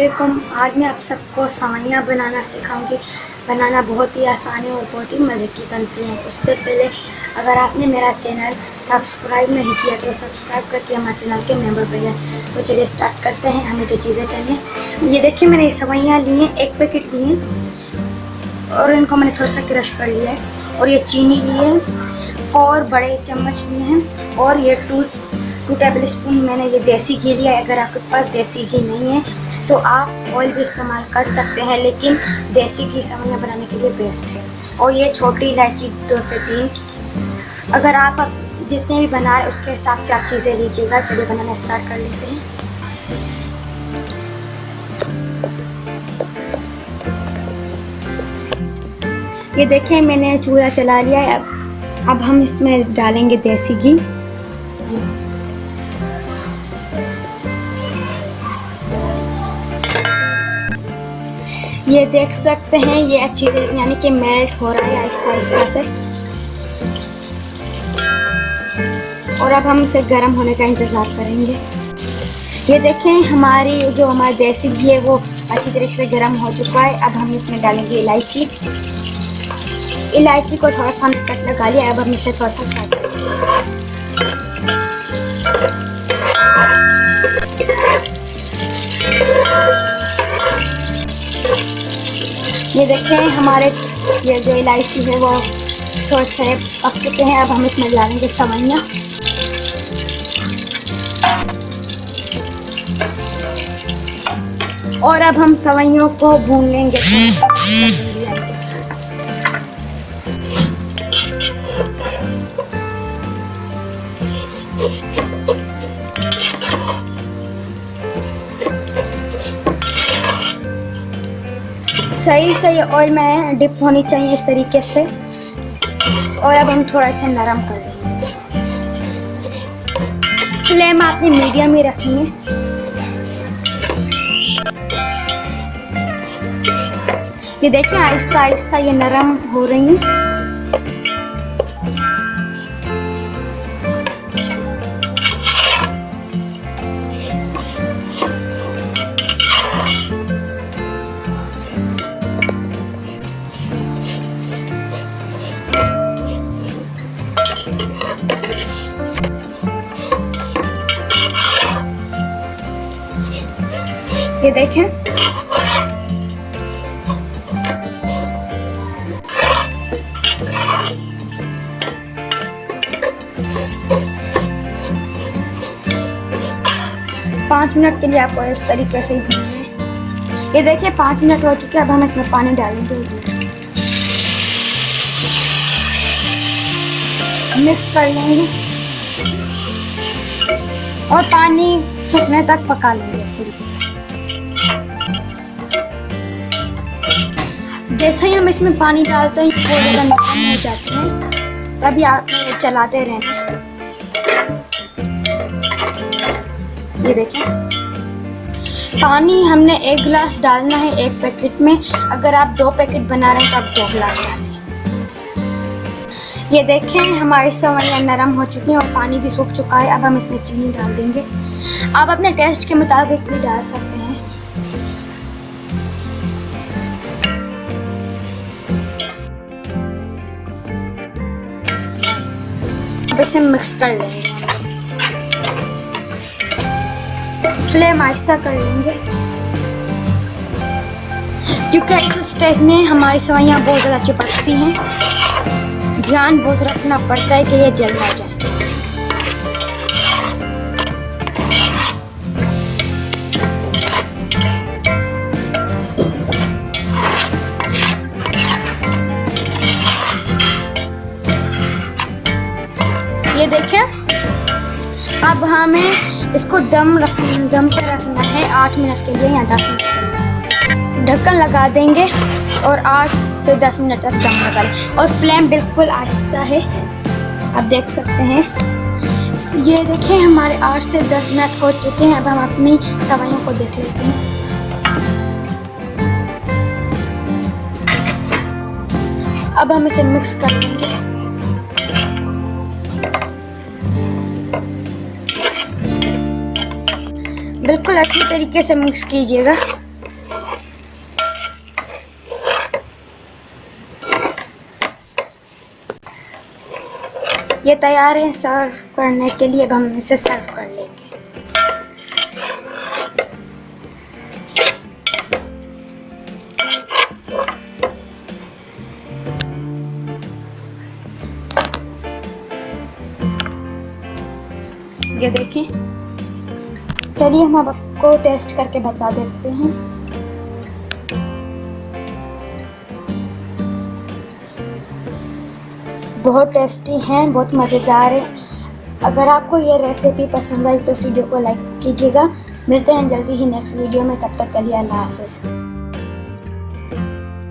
अस्सलामुअलैकुम। आज मैं आप सबको सेवइयाँ बनाना सिखाऊंगी। बनाना बहुत ही आसान है और बहुत ही मज़े की बनती हैं। उससे पहले अगर आपने मेरा चैनल सब्सक्राइब नहीं किया तो सब्सक्राइब करके हमारे चैनल के मेंबर बन जाए। तो चलिए स्टार्ट करते हैं। हमें जो चीज़ें चाहिए, ये देखिए मैंने सेवइयाँ ली हैं, 1 पैकेट लिए और इनको मैंने थोड़ा सा क्रश कर लिया है। और ये चीनी ली है, 4 बड़े चम्मच लिए हैं और ये 2 टेबल स्पून मैंने ये देसी घी लिया है। अगर आपके पास देसी घी नहीं है तो आप ऑयल भी इस्तेमाल कर सकते हैं, लेकिन देसी घी सेवइयाँ बनाने के लिए बेस्ट है। और ये छोटी इलायची 2 से 3। अगर आप जितने भी बनाए उसके हिसाब से आप चीज़ें लीजिएगा। चलिए बनाना स्टार्ट कर लेते हैं। ये देखें मैंने चूल्हा चला लिया है। अब हम इसमें डालेंगे देसी घी। ये देख सकते हैं ये अच्छी यानी कि मेल्ट हो रहा है आहिस्ता आहिस्ता से। और अब हम इसे गर्म होने का इंतज़ार करेंगे। ये देखें हमारी देसी घी है वो अच्छी तरीके से गर्म हो चुका है। अब हम इसमें डालेंगे इलायची को थोड़ा सा कट लगा लिया। अब हम इसे थोड़ा सा फ्राई करेंगे। ये देखें हमारे ये जो इलायची है वो थोड़े से पक चुके हैं। अब हम इसमें डालेंगे सेवइयाँ। और अब हम सेवइयों को भून लेंगे। सही ऑयल में डिप होनी चाहिए इस तरीके से। और अब हम थोड़ा सा नरम कर लेंगे। फ्लेम आपने मीडियम ही रखनी है। ये देखिए आहिस्ता आहिस्ता ये नरम हो रही हैं। ये देखें पाँच मिनट के लिए आपको इस तरीके से ही भूनना है। ये देखिए 5 मिनट हो चुके हैं। अब हम इसमें पानी डालेंगे, मिक्स कर लेंगे और पानी सूखने तक पका लेंगे इस तरीके से। जैसे ही हम इसमें पानी डालते हैं थोड़ा ज़्यादा नरम हो जाते हैं, तभी आप चलाते रहना। ये देखिए पानी हमने 1 गिलास डालना है 1 पैकेट में। अगर आप 2 पैकेट बना रहे हैं तो आप 2 गिलास डालें। ये देखें हमारी सेवइयाँ नरम हो चुकी हैं और पानी भी सूख चुका है। अब हम इसमें चीनी डाल देंगे। आप अपने टेस्ट के मुताबिक भी डाल सकते हैं। अब इसे मिक्स कर लेंगे। फ्लेम आहिस्ता कर लेंगे क्योंकि इस स्टेज में हमारी सेवइयाँ बहुत ज़्यादा चिपकती हैं। ध्यान बहुत रखना पड़ता है कि ये जल ना जाए। ये देखें अब हमें इसको दम पे रखना है 8 मिनट के लिए या 10 मिनट के लिए। ढक्कन लगा देंगे और 8 से 10 मिनट तक दम लगा लें। और फ्लेम बिल्कुल आहिस्ता है, आप देख सकते हैं। ये देखें हमारे 8 से 10 मिनट हो चुके हैं। अब हम अपनी सेवइयों को देख लेते हैं। अब हम इसे मिक्स कर लेंगे। बिल्कुल अच्छी तरीके से मिक्स कीजिएगा। ये तैयार है सर्व करने के लिए। अब हम इसे सर्व कर लेंगे। ये देखिए, चलिए हम अब आपको टेस्ट करके बता देते हैं। बहुत टेस्टी हैं, बहुत मज़ेदार है। अगर आपको ये रेसिपी पसंद आई तो इस वीडियो को लाइक कीजिएगा। मिलते हैं जल्दी ही नेक्स्ट वीडियो में, तब तक के लिए अल्लाह हाफ़िज़।